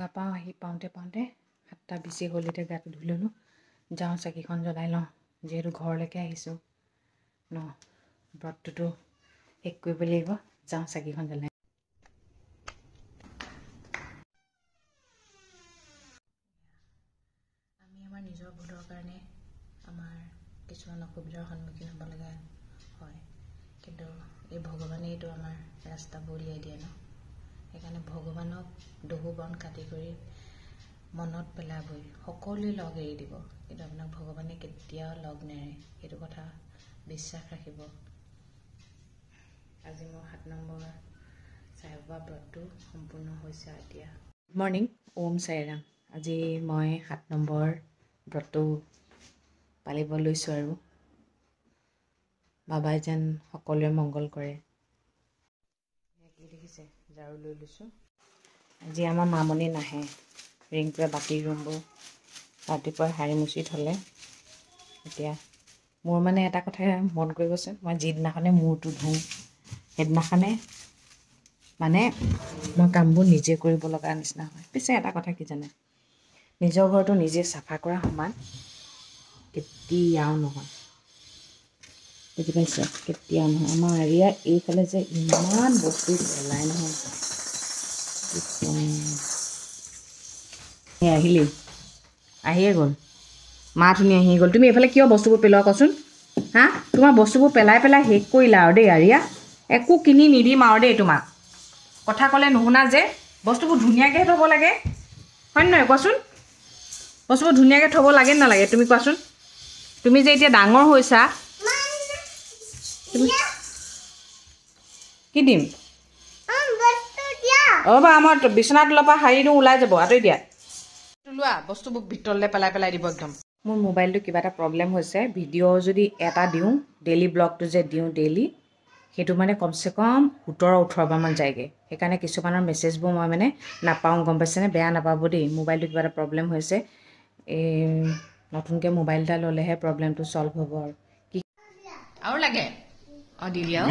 লগা পাওঁ আহি পাওঁতে 7টা 20 হ'ল এতিয়া গাটো ধুই ল'লোঁ যাওঁ চাকিখন জ্বলাই লওঁ যিহেতু ঘৰলৈকে আহিছোঁ ন ব্ৰতটোতো শেষ কৰিব লাগিব যাওঁ চাকিখন জ্বলাই আমি আমাৰ নিজৰ ভুলৰ কাৰণে আমাৰ কিছুমান অসুবিধাৰ সন্মুখীন হ'ব লগা হয় কিন্তু এই ভগৱানেইতো আমাৰ ৰাস্তাবোৰ উলিয়াই দিয়ে ন সেইকাৰণে ভগৱানক দহু বন কাটি কৰি মনত পেলাবই সকলোৱে লগ এৰি দিব কিন্তু আপোনাক ভগৱানে কেতিয়াও লগ নেৰে এইটো কথা বিশ্বাস ৰাখিব আজি মোৰ 7 নম্বৰ সাই বাবা ব্ৰতটো সম্পূৰ্ণ হৈছে এতিয়া গুড মৰ্ণিং ওম সাইৰাম আজি মই 7 নম্বৰ ব্ৰতটো পালিব লৈছোঁ আৰু বাবাই যেন সকলোৰে মংগল কৰে কি দেখিছে ঝাৰু লৈ লৈছোঁ আজি আমাৰ মামনি নাহে ৰিংকুৱে বাকী ৰুমবোৰ ৰাতিপুৱাই সাৰি মুচি থ'লে এতিয়া মোৰ মানে এটা কথা মন কৰি গৈছে মই যিদিনাখনে মূৰটো ধুওঁ সেইদিনাখনে মানে মই কামবোৰ নিজে কৰিব লগা নিচিনা হয় পিছে এটা কথা কি জানে নিজৰ ঘৰটো নিজে চাফা কৰা সমান কেতিয়াও নহয় বুজি পাইছে কেতিয়াও নহয় আমাৰ এৰিয়াৰ এইফালে যে ইমান বস্তু পেলাই নহয় আহিলেই আহিয়ে গ'ল মা ধুনীয়া আহি গ'ল তুমি এইফালে কিয় বস্তুবোৰ পেলোৱা কচোন হা তোমাৰ বস্তুবোৰ পেলাই শেষ কৰিলা আৰু দেই আৰিয়া একো কিনি নিদিম আৰু দেই তোমাক কথা ক'লে নুশুনা যে বস্তুবোৰ ধুনীয়াকৈ থ'ব লাগে হয় নহয় কোৱাচোন বস্তুবোৰ ধুনীয়াকৈ থ'ব লাগে নালাগে তুমি কোৱাচোন তুমি যে এতিয়া ডাঙৰ হৈছা কি দিম বা আমাৰ বিচনা তলৰ পৰা শাৰী দিওঁ ওলাই যাব আঁতৰি দিয়া লোৱা বস্তুবোৰ ভিতৰলৈ পেলাই দিব একদম মোৰ মোবাইলটো কিবা এটা প্ৰব্লেম হৈছে ভিডিঅ' যদি এটা দিওঁ ডেইলি ব্লগটো যে দিওঁ ডেইলি সেইটো মানে কমচে কম 17-18বাৰমান যায়গৈ সেইকাৰণে কিছুমানৰ মেছেজবোৰ মই মানে নাপাওঁ গম পাইছেনে বেয়া নাপাব দেই মোবাইলটো কিবা এটা প্ৰব্লেম হৈছে এই নতুনকৈ মোবাইল এটা ল'লেহে প্ৰব্লেমটো ছল্ভ হ'ব আৰু কি আৰু লাগে অঁ দি দিয়া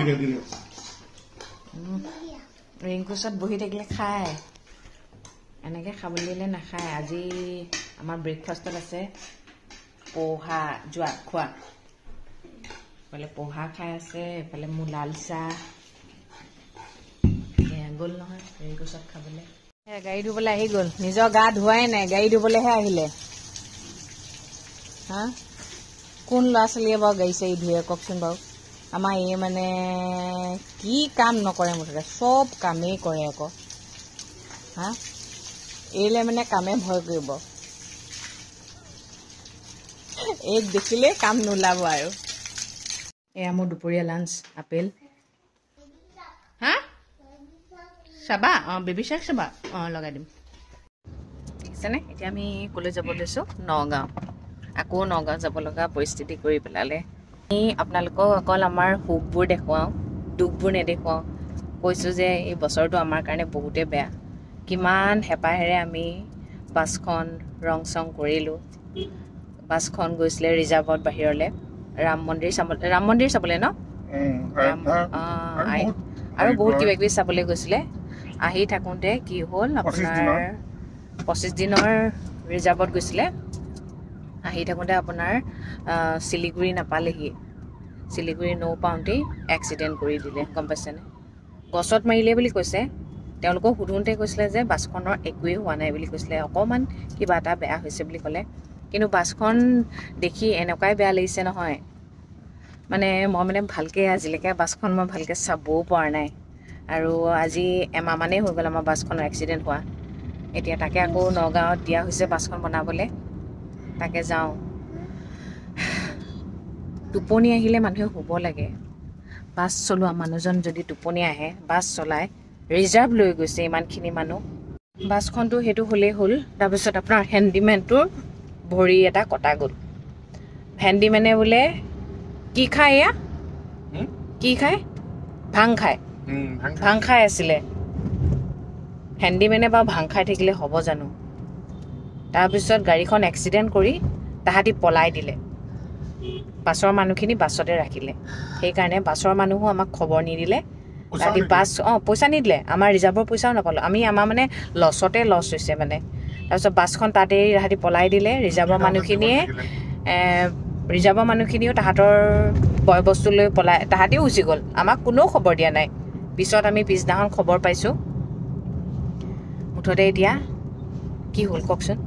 ৰিংকুৰ ওচৰত বহি থাকিলে খায় এনেকৈ খাবলৈ দিলে নাখায় আজি আমাৰ ব্ৰেকফাষ্টত আছে পোহা খোৱা এইফালে পোহা খাই আছে এইফালে মোৰ লাল চাহ গ'ল নহয় ৰিংকুৰ ওচৰত খাবলৈ গাড়ী ধুবলৈ আহি গ'ল নিজৰ গা ধোৱাই নাই গাড়ী ধুবলৈহে আহিলে হা কোন ল'ৰা ছোৱালীয়ে বাৰু গাড়ী চাড়ী ধুৱে কওকচোন বাৰু আমাৰ এই মানে কি কাম নকৰে মুঠতে চব কামেই কৰে আকৌ হা এইলে মানে কামে ভয় কৰিব এইক দেখিলে কাম নোলাব আৰু এয়া মোৰ দুপৰীয়া লাঞ্চ আপেল হা চাবা অঁ বেবী চাৰ্ক চাবা অঁ লগাই দিম ঠিক আছেনে এতিয়া আমি ক'লৈ যাব লৈছোঁ নগাঁও আকৌ নগাঁও যাব লগা পৰিস্থিতি কৰি পেলালে আমি আপোনালোকক অকল আমাৰ সুখবোৰ দেখুৱাওঁ দুখবোৰ নেদেখুৱাওঁ কৈছোঁ যে এই বছৰটো আমাৰ কাৰণে বহুতেই বেয়া কিমান হেঁপাহেৰে আমি বাছখন ৰং চং কৰিলোঁ বাছখন গৈছিলে ৰিজাৰ্ভত বাহিৰলৈ ৰাম মন্দিৰ চাবলৈ ন আৰু বহুত কিবা কিবি চাবলৈ গৈছিলে আহি থাকোঁতে কি হ'ল আপোনাৰ 25 দিনৰ ৰিজাৰ্ভত গৈছিলে আহি থাকোঁতে আপোনাৰ শিলিগুৰি নাপালেহি শিলিগুৰি পাওঁতেই এক্সিডেণ্ট কৰি দিলে গম পাইছেনে গছত মাৰিলে বুলি কৈছে তেওঁলোকক সোধোঁতে কৈছিলে যে বাছখনৰ একোৱেই হোৱা নাই বুলি কৈছিলে অকণমান কিবা এটা বেয়া হৈছে বুলি ক'লে কিন্তু বাছখন দেখি এনেকুৱাই বেয়া লাগিছে নহয় মানে মই মানে ভালকৈ আজিলৈকে বাছখন মই ভালকৈ চাবও পৰা নাই আৰু আজি এমাহমানেই হৈ গ'ল আমাৰ বাছখনৰ এক্সিডেণ্ট হোৱা এতিয়া তাকে আকৌ নগাঁৱত দিয়া হৈছে বাছখন বনাবলৈ তাকে যাওঁ টোপনি আহিলে মানুহে শুব লাগে বাছ চলোৱা মানুহজন যদি টোপনি আহে বাছ চলাই ৰিজাৰ্ভ লৈ গৈছে ইমানখিনি মানুহ বাছখনটো সেইটো হ'লেই হ'ল তাৰপিছত আপোনাৰ হেণ্ডিমেনটোৰ ভৰি এটা কটা গ'ল হেণ্ডিমেনে বোলে কি খায় এয়া কি খায় ভাং খাই আছিলে হেণ্ডিমেনে বাৰু ভাং খাই থাকিলে হ'ব জানো তাৰপিছত গাড়ীখন এক্সিডেণ্ট কৰি তাহাঁতি পলাই দিলে বাছৰ মানুহখিনি বাছতে ৰাখিলে সেইকাৰণে বাছৰ মানুহো আমাক খবৰ নিদিলে ৰাতি বাছ পইচা নিদিলে আমাৰ ৰিজাৰ্ভৰ পইচাও নাপালোঁ আমি আমাৰ মানে লছতে লছ হৈছে মানে তাৰপিছত বাছখন তাতে ৰাতি পলাই দিলে ৰিজাৰ্ভৰ মানুহখিনিও তাহাঁতৰ বয় বস্তু লৈ পলাই তাহাঁতেও গুচি গ'ল আমাক কোনেও খবৰ দিয়া নাই পিছত আমি পিছদিনাখন খবৰ পাইছোঁ মুঠতে এতিয়া কি হ'ল কওকচোন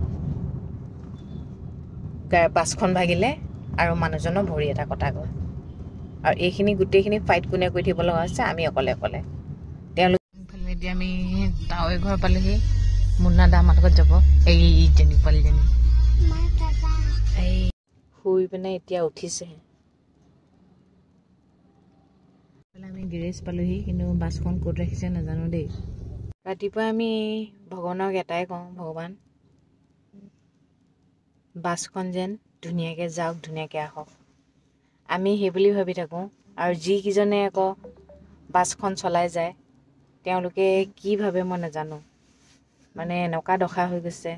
বাছখন ভাগিলে আৰু মানুহজনৰ ভৰি এটা কটা গ'ল আৰু এইখিনি গোটেইখিনি ফাইট কোনে কৰি থাকিব লগা হৈছে আমি অকলে অকলে তেওঁলোক এতিয়া আমি তাৱৈ ঘৰ পালোহি মুন্না দা আমাৰ লগত যাব এইজনী পোৱালীজনী এই শুই পিনে এতিয়া উঠিছেহে আমি গেৰেজ পালোহি কিন্তু বাছখন ক'ত ৰাখিছে নাজানো দেই ৰাতিপুৱা আমি ভগৱানক এটাই কওঁ ভগৱান বাছখন যেন ধুনীয়াকৈ যাওক ধুনীয়াকৈ আহক আমি সেই বুলি ভাবি থাকোঁ আৰু যিকেইজনে আকৌ বাছখন চলাই যায় তেওঁলোকে কি ভাবে মই নাজানো মানে এনেকুৱা দশা হৈ গৈছে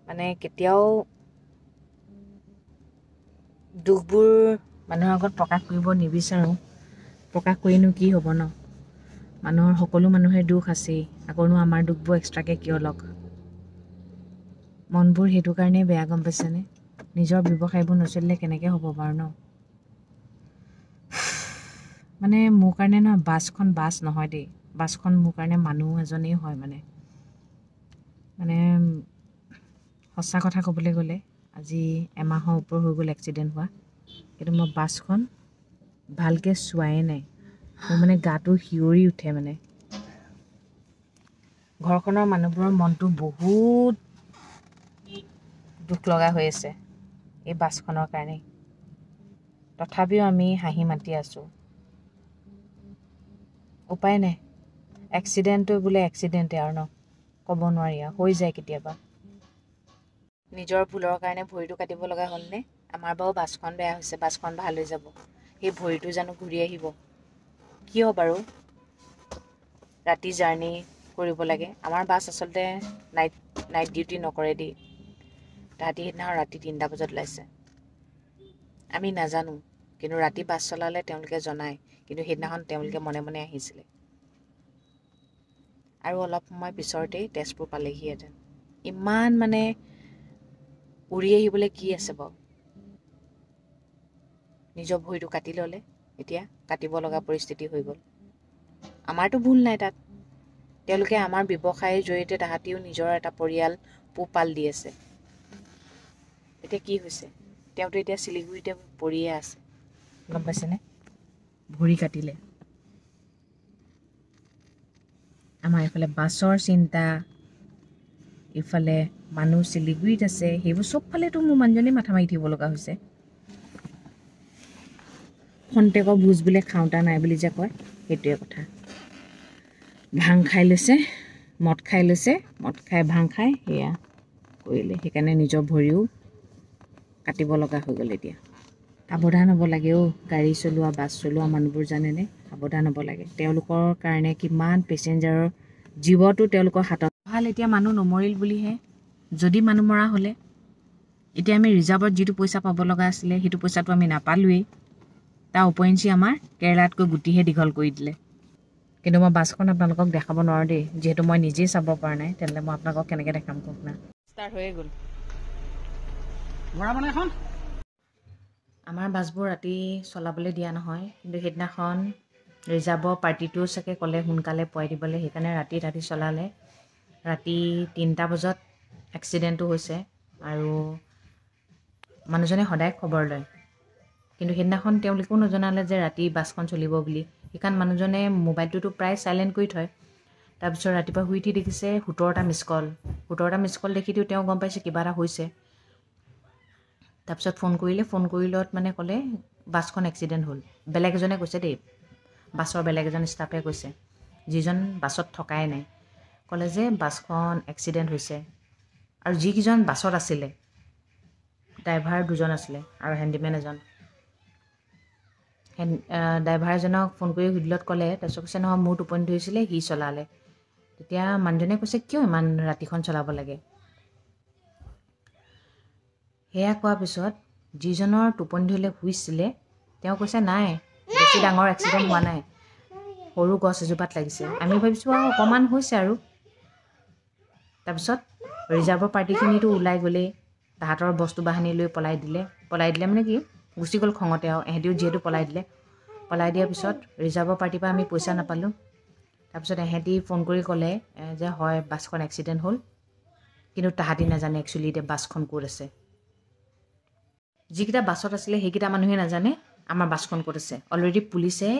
মানে কেতিয়াও দুখবোৰ মানুহৰ আগত প্ৰকাশ কৰিব নিবিচাৰোঁ প্ৰকাশ কৰিনো কি হ'ব ন মানুহৰ সকলো মানুহে দুখ আছেই আকৌনো আমাৰ দুখবোৰ এক্সট্ৰাকৈ কিয় লগ মনবোৰ সেইটো কাৰণেই বেয়া গম পাইছেনে নিজৰ ব্যৱসায়বোৰ নচলিলে কেনেকৈ হ'ব বাৰু ন মানে মোৰ কাৰণে নহয় বাছখন বাছ নহয় দেই বাছখন মোৰ কাৰণে মানুহ এজনেই হয় মানে সঁচা কথা ক'বলৈ গ'লে আজি এমাহৰ ওপৰ হৈ গ'ল এক্সিডেণ্ট হোৱা কিন্তু মই বাছখন ভালকৈ চোৱাই নাই মোৰ মানে গাটো শিয়ৰি উঠে মানে ঘৰখনৰ মানুহবোৰৰ মনটো বহুত দুখ লগা হৈ আছে এই বাছখনৰ কাৰণেই তথাপিও আমি হাঁহি মাতি আছোঁ উপায় নাই এক্সিডেণ্টটো বোলে এক্সিডেণ্টে আৰু ন ক'ব নোৱাৰি আৰু হৈ যায় কেতিয়াবা নিজৰ ভুলৰ কাৰণে ভৰিটো কাটিব লগা হ'লনে আমাৰ বাৰু বাছখন বেয়া হৈছে বাছখন ভাল হৈ যাব সেই ভৰিটো জানো ঘূৰি আহিব কিয় বাৰু ৰাতি জাৰ্ণি কৰিব লাগে আমাৰ বাছ আচলতে নাইট ডিউটি নকৰে দেই তাহাঁতি সেইদিনাখন ৰাতি 3টা বজাত ওলাইছে আমি নাজানো কিন্তু ৰাতি বাছ চলালে তেওঁলোকে জনায় কিন্তু সেইদিনাখন তেওঁলোকে মনে মনে আহিছিলে আৰু অলপ সময় পিছতেই তেজপুৰ পালেহিহেঁতেন ইমান মানে উৰি আহিবলৈ কি আছে বাৰু নিজৰ ভৰিটো কাটি ল'লে এতিয়া কাটিব লগা পৰিস্থিতি হৈ গ'ল আমাৰতো ভুল নাই তাত তেওঁলোকে আমাৰ ব্যৱসায়ৰ জৰিয়তে তাহাঁতিও নিজৰ এটা পৰিয়াল পোহপাল দি আছে এতিয়া কি হৈছে তেওঁতো এতিয়া শিলিগুৰিতে পৰিয়ে আছে গম পাইছেনে ভৰি কাটিলে আমাৰ এইফালে বাছৰ চিন্তা ইফালে মানুহ শিলিগুৰিত আছে সেইবোৰ চবফালেতো মোৰ মানুহজনী মাথা মাৰি থাকিব লগা হৈছে খন্তেকৰ ভোজ বোলে খাওঁতা নাই বুলি যে কয় সেইটোৱে কথা ভাং খাই লৈছে মদ খাই ভাং খাই সেয়া কৰিলে সেইকাৰণে নিজৰ ভৰিও কাটিব লগা হৈ গ'ল এতিয়া সাৱধান হ'ব লাগে গাড়ী চলোৱা বাছ চলোৱা মানুহবোৰ জানেনে সাৱধান হ'ব লাগে তেওঁলোকৰ কাৰণে কিমান পেচেঞ্জাৰৰ জীৱটো তেওঁলোকৰ হাতত ভাল এতিয়া মানুহ নমৰিল বুলিহে যদি মানুহ মৰা হ'লে এতিয়া আমি ৰিজাৰ্ভত যিটো পইচা পাব লগা আছিলে সেইটো পইচাটো আমি নাপালোৱেই তাৰ উপৰিঞ্চি আমাৰ কেৰেলাতকৈ গুটিহে দীঘল কৰি দিলে কিন্তু মই বাছখন আপোনালোকক দেখাব নোৱাৰোঁ দেই যিহেতু মই নিজেই চাব পৰা নাই তেনেহ'লে মই আপোনালোকক কেনেকৈ দেখাম কওক না ষ্টাৰ্ট হৈয়ে গ'ল আমাৰ বাছবোৰ ৰাতি চলাবলৈ দিয়া নহয় কিন্তু সেইদিনাখন ৰিজাৰ্ভৰ পাৰ্টিটোও চাগে ক'লে সোনকালে পোৱাই দিবলৈ সেইকাৰণে ৰাতি চলালে ৰাতি 3টা বজাত এক্সিডেণ্টটো হৈছে আৰু মানুহজনে সদায় খবৰ লয় কিন্তু সেইদিনাখন তেওঁলোকেও নজনালে যে ৰাতি বাছখন চলিব বুলি সেইকাৰণ মানুহজনে মোবাইলটোতো প্ৰায় চাইলেণ্ট কৰি থয় তাৰপিছত ৰাতিপুৱা শুই উঠি দেখিছে 17টা মিছ কল দেখিতো তেওঁ গম পাইছে কিবা এটা হৈছে তাৰপিছত ফোন কৰিলত মানে ক'লে বাছখন এক্সিডেণ্ট হ'ল বেলেগ এজনে কৈছে দেই বাছৰ বেলেগ এজন ষ্টাফে কৈছে যিজন বাছত থকাই নাই ক'লে যে বাছখন এক্সিডেণ্ট হৈছে আৰু যিকেইজন বাছত আছিলে ড্ৰাইভাৰ 2জন আছিলে আৰু হেণ্ডিমেন এজন ড্ৰাইভাৰ এজনক ফোন কৰি সুধিলত ক'লে তাৰপিছত কৈছে নহয় মোৰ টোপনি ধৰিছিলে সি চলালে তেতিয়া মানুহজনে কৈছে কিয় ইমান ৰাতিখন চলাব লাগে সেয়া কোৱাৰ পিছত যিজনৰ টোপনি ধৰিলে শুইছিলে তেওঁ কৈছে নাই বেছি ডাঙৰ এক্সিডেণ্ট হোৱা নাই সৰু গছ এজোপাত লাগিছে আমি ভাবিছোঁ আৰু অকণমান হৈছে আৰু তাৰপিছত ৰিজাৰ্ভৰ পাৰ্টিখিনিতো ওলাই গ'লেই তাহাঁতৰ বস্তু বাহানি লৈ পলাই দিলে মানে কি গুচি গ'ল খঙতে আৰু এহেঁতিও যিহেতু পলাই দিয়াৰ পিছত ৰিজাৰ্ভৰ পাৰ্টিৰ পৰা আমি পইচা নাপালোঁ তাৰপিছত এহেঁতি ফোন কৰি ক'লে যে হয় বাছখন এক্সিডেণ্ট হ'ল কিন্তু তাহাঁতি নাজানে একচুৱেলি এতিয়া বাছখন ক'ত আছে যিকেইটা বাছত আছিলে সেইকেইটা মানুহে নাজানে আমাৰ বাছখন ক'ত আছে অলৰেডি পুলিচে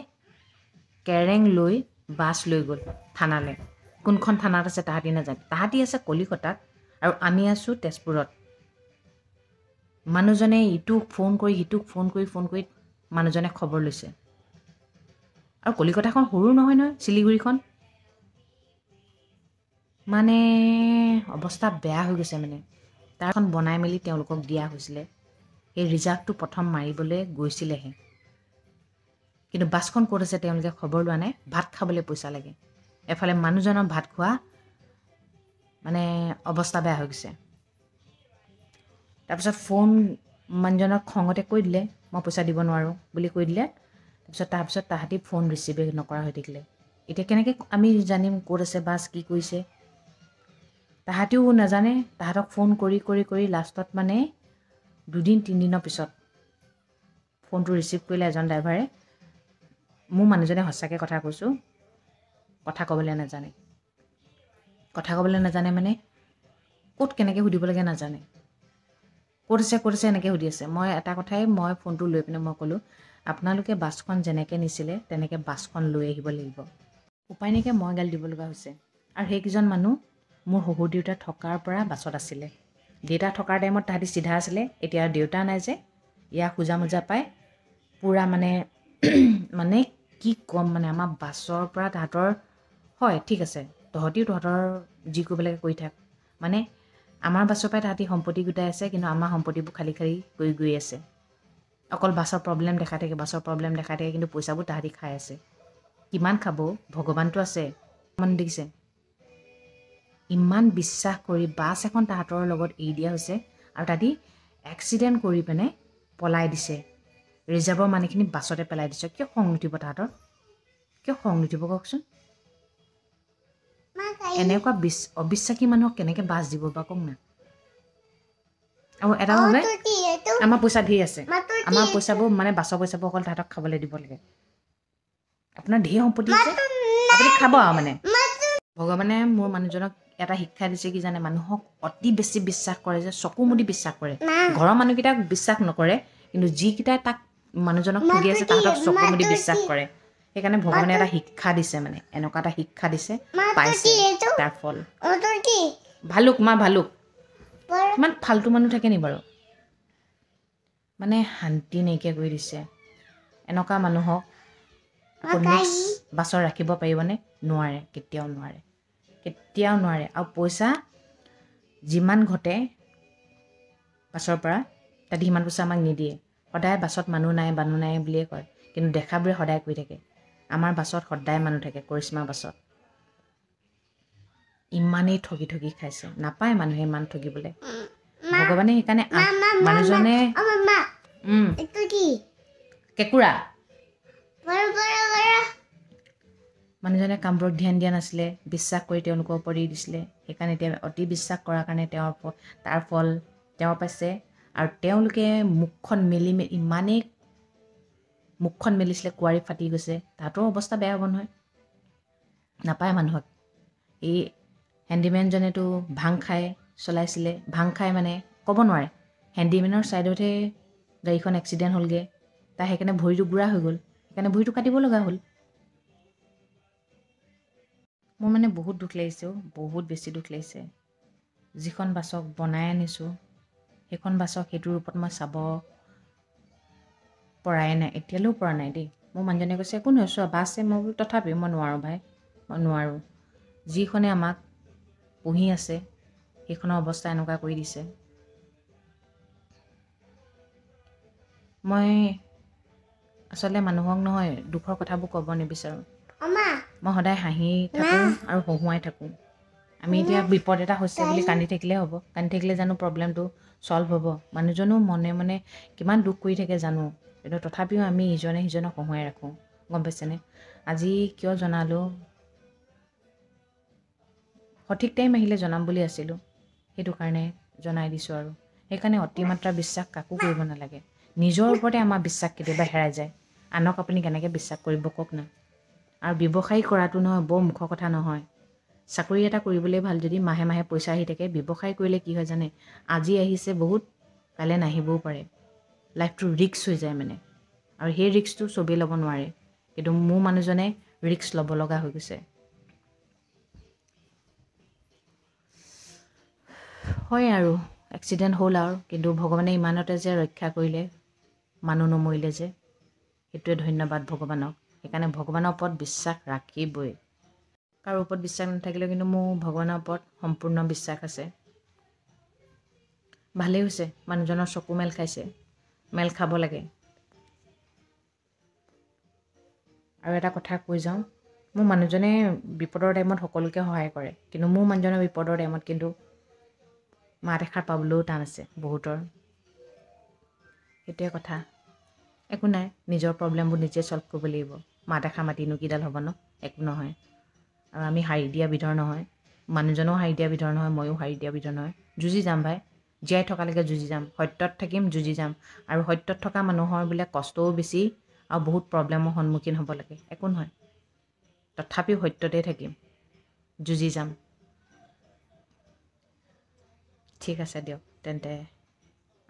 কেৰেং লৈ বাছ লৈ গ'ল থানালৈ কোনখন থানাত আছে তাহাঁতি নাজানে তাহাঁতি আছে কলিকতাত আৰু আমি আছোঁ তেজপুৰত মানুহজনে ইটোক ফোন কৰি সিটোক ফোন কৰি মানুহজনে খবৰ লৈছে আৰু কলিকতাখন সৰু নহয় শিলিগুৰিখন মানে অৱস্থা বেয়া হৈ গৈছে মানে তাৰখন বনাই মেলি তেওঁলোকক দিয়া হৈছিলে সেই ৰিজাৰ্ভটো প্ৰথম মাৰিবলৈ গৈছিলেহে কিন্তু বাছখন ক'ত আছে তেওঁলোকে খবৰ লোৱা নাই ভাত খাবলৈ পইচা লাগে এফালে মানুহজনৰ ভাত খোৱা মানে অৱস্থা বেয়া হৈ গৈছে তাৰপিছত ফোন মানুহজনক খঙতে কৈ দিলে মই পইচা দিব নোৱাৰোঁ বুলি কৈ দিলে তাৰপিছত তাহাঁতি ফোন ৰিচিভে নকৰা হৈ থাকিলে এতিয়া কেনেকৈ আমি জানিম ক'ত আছে বাছ কি কৰিছে তাহাঁতিও নাজানে তাহাঁতক ফোন কৰি লাষ্টত মানে 2-3 দিনৰ পিছত ফোনটো ৰিচিভ কৰিলে এজন ড্ৰাইভাৰে মোৰ মানুহজনে সঁচাকৈ কথা কৈছোঁ কথা ক'বলৈ নাজানে মানে ক'ত কেনেকৈ সুধিব লাগে নাজানে ক'ত আছে এনেকৈ সুধি আছে মই এটা কথাই মই ফোনটো লৈ পিনে মই ক'লোঁ আপোনালোকে বাছখন যেনেকৈ নিছিলে তেনেকৈ বাছখন লৈ আহিব লাগিব উপায় নাইকিয়া মই গালি দিব লগা হৈছে আৰু সেইকেইজন মানুহ মোৰ শহুৰ দেউতা থকাৰ পৰা বাছত আছিলে দেউতা থকাৰ টাইমত তাহাঁতি চিধা আছিলে এতিয়া দেউতা নাই যে ইয়াক খোজা মোজা পাই পূৰা মানে কি ক'ম মানে আমাৰ বাছৰ পৰা তাহাঁতৰ হয় ঠিক আছে তহঁতৰ যি কৰিব লাগে কৰি থাক মানে আমাৰ বাছৰ পৰাই তাহাঁতি সম্পত্তি গোটাই আছে কিন্তু আমাৰ সম্পত্তিবোৰ খালী কৰি গৈ আছে অকল বাছৰ প্ৰব্লেম দেখাই থাকে কিন্তু পইচাবোৰ তাহাঁতি খাই আছে কিমান খাব ভগৱানটো আছে মানে দেখিছে ইমান বিশ্বাস কৰি বাছ এখন তাহাঁতৰ লগত এৰি দিয়া হৈছে আৰু তাহাঁতি এক্সিডেণ্ট কৰি পিনে পলাই দিছে ৰিজাৰ্ভৰ মানুহখিনি বাছতে পেলাই দিছে কিয় খং নুঠিব তাহাঁতৰ কওকচোন এনেকুৱা অবিশ্বাসী মানুহক কেনেকৈ বাছ দিব বা কওক না আৰু এটা ভাবে আমাৰ পইচা ধেৰ আছে আমাৰ পইচাবোৰ মানে বাছৰ পইচাবোৰ অকল তাহাঁতক খাবলৈ দিব লাগে আপোনাৰ ধেৰ সম্পত্তি আছে আপুনি খাব আৰু মানে ভগৱানে মোৰ মানুহজনক এটা শিক্ষা দিছে কি জানে মানুহক অতি বেছি বিশ্বাস কৰে যে চকু মুদি বিশ্বাস কৰে ঘৰৰ মানুহকেইটাক বিশ্বাস নকৰে কিন্তু যিকেইটাই তাক মানুহজনক ঠগি আছে তাহাঁতক চকু মুদি বিশ্বাস কৰে সেইকাৰণে ভগৱানে এটা শিক্ষা দিছে মানে এনেকুৱা এটা শিক্ষা দিছে পাইছে তাৰ ফল ভালুক ইমান ফাল্টু মানুহ থাকে নি বাৰু মানে শান্তি নাইকিয়া কৰি দিছে এনেকুৱা মানুহক বাছৰ ৰাখিব পাৰিবনে নোৱাৰে কেতিয়াও নোৱাৰে আৰু পইচা যিমান ঘটে বাছৰ পৰা তাত সিমান পইচা আমাক নিদিয়ে সদায় বাছত মানুহ নাই বুলিয়ে কয় কিন্তু দেখাবোৰে সদায় কৈ থাকে আমাৰ বাছত সদায় মানুহ থাকে কৰিশ্মা বাছত ইমানেই ঠগি খাইছে নাপায় মানুহে ইমান ঠগিবলৈ ভগৱানে সেইকাৰণে মানুহজনে কেঁকুৰা মানুহজনে কামবোৰত ধ্যান দিয়া নাছিলে বিশ্বাস কৰি তেওঁলোকৰ ওপৰত দি দিছিলে সেইকাৰণে এতিয়া অতি বিশ্বাস কৰাৰ কাৰণে তাৰ ফল তেওঁ পাইছে আৰু তেওঁলোকে ইমানেই মুখখন মেলিছিলে কুঁৱাৰী ফাটি গৈছে তাহাঁতৰ অৱস্থা বেয়া হ'ব নহয় নাপায় মানুহক এই হেণ্ডিমেনজনেতো ভাং খাই চলাইছিলে ভাং খাই মানে ক'ব নোৱাৰে হেণ্ডিমেনৰ ছাইডতহে গাড়ীখন এক্সিডেণ্ট হ'লগৈ তাৰ সেইকাৰণে ভৰিটো বুঢ়া হৈ গ'ল সেইকাৰণে ভৰিটো কাটিব লগা হ'ল মোৰ মানে বহুত দুখ লাগিছে বহুত বেছি দুখ লাগিছে যিখন বাছক বনাই আনিছোঁ সেইখন বাছক সেইটোৰ ওপৰত মই চাব পৰাই নাই এতিয়ালৈও পৰা নাই দেই মোৰ মানুহজনে কৈছে একো নহয় চোৱা বাছে মই বোলো তথাপিও মই নোৱাৰোঁ ভাই মই নোৱাৰোঁ যিখনে আমাক পুহি আছে সেইখনৰ অৱস্থা এনেকুৱা কৰি দিছে মই আচলতে মানুহক নহয় দুখৰ কথাবোৰ ক'ব নিবিচাৰোঁ মই সদায় হাঁহি থাকোঁ আৰু হহুৱাই থাকোঁ আমি এতিয়া বিপদ এটা হৈছে বুলি কান্দি থাকিলে হ'ব কান্দি থাকিলে জানো প্ৰব্লেমটো ছল্ভ হ'ব মানুহজনো মনে কিমান দুখ কৰি থাকে জানো কিন্তু তথাপিও আমি ইজনে সিজনক হহুৱাই ৰাখোঁ গম পাইছেনে আজি কিয় জনালোঁ, সঠিক টাইম আহিলে জনাম বুলি আছিলোঁ, সেইটো কাৰণে জনাই দিছোঁ। আৰু সেইকাৰণে অতিমাত্ৰা বিশ্বাস কাকো কৰিব নালাগে। নিজৰ ওপৰতে আমাৰ বিশ্বাস কেতিয়াবা হেৰাই যায়। আনক আপুনি কেনেকৈ বিশ্বাস কৰিব কওক না। আৰু ব্যৱসায় কৰাটো নহয় বৰ মুখৰ কথা নহয়। চাকৰি এটা কৰিবলৈ ভাল, যদি মাহে মাহে পইচা আহি থাকে। ব্যৱসায় কৰিলে কি হয় জানে, আজি আহিছে বহুত, কাইলৈ নাহিবও পাৰে। লাইফটো ৰিস্ক হৈ যায় মানে, আৰু সেই ৰিস্কটো চবেই ল'ব নোৱাৰে। কিন্তু মোৰ মানুহজনে ৰিস্ক ল'ব লগা হৈ গৈছে। হয় আৰু এক্সিডেণ্ট হ'ল আৰু, কিন্তু ভগৱানে ইমানতে যে ৰক্ষা কৰিলে, মানুহ নমৰিলে যে, সেইটোৱে ধন্যবাদ ভগৱানক। সেইকাৰণে ভগৱানৰ ওপৰত বিশ্বাস ৰাখিবই। কাৰো ওপৰত বিশ্বাস নাথাকিলেও কিন্তু মোৰ ভগৱানৰ ওপৰত সম্পূৰ্ণ বিশ্বাস আছে। ভালেই হৈছে, মানুহজনৰ চকু মেল খাইছে, মেল খাব লাগে। আৰু এটা কথা কৈ যাওঁ, মোৰ মানুহজনে বিপদৰ টাইমত সকলোকে সহায় কৰে, কিন্তু মোৰ মানুহজনৰ বিপদৰ টাইমত কিন্তু মাত এষাৰ পাবলৈও টান আছে বহুতৰ। সেইটোৱে কথা। একো নাই, নিজৰ প্ৰব্লেমবোৰ নিজে ছল্ভ কৰিব লাগিব। মাত এষাৰ মাতিনো কিডাল হ'ব ন, একো নহয়। আৰু আমি হাৰি দিয়া বিধৰ নহয়, মানুহজনেও হাৰি দিয়া বিধৰ নহয়, ময়ো হাৰি দিয়া বিধৰ নহয়। যুঁজি যাম ভাই, জীয়াই থকালৈকে যুঁজি যাম, সত্যত থাকিম, যুঁজি যাম। আৰু সত্যত থকা মানুহৰ বোলে কষ্টও বেছি আৰু বহুত প্ৰব্লেমৰ সন্মুখীন হ'ব লাগে, একো নহয়। তথাপিও সত্যতেই থাকিম, যুঁজি যাম। ঠিক আছে দিয়ক তেন্তে,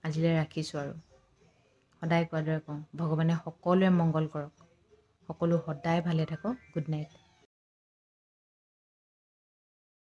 আজিলৈ ৰাখিছোঁ। আৰু সদায় কোৱাৰ দৰে কওঁ, ভগৱানে সকলোৰে মংগল কৰক, সকলো সদায় ভালে থাকক। Good night.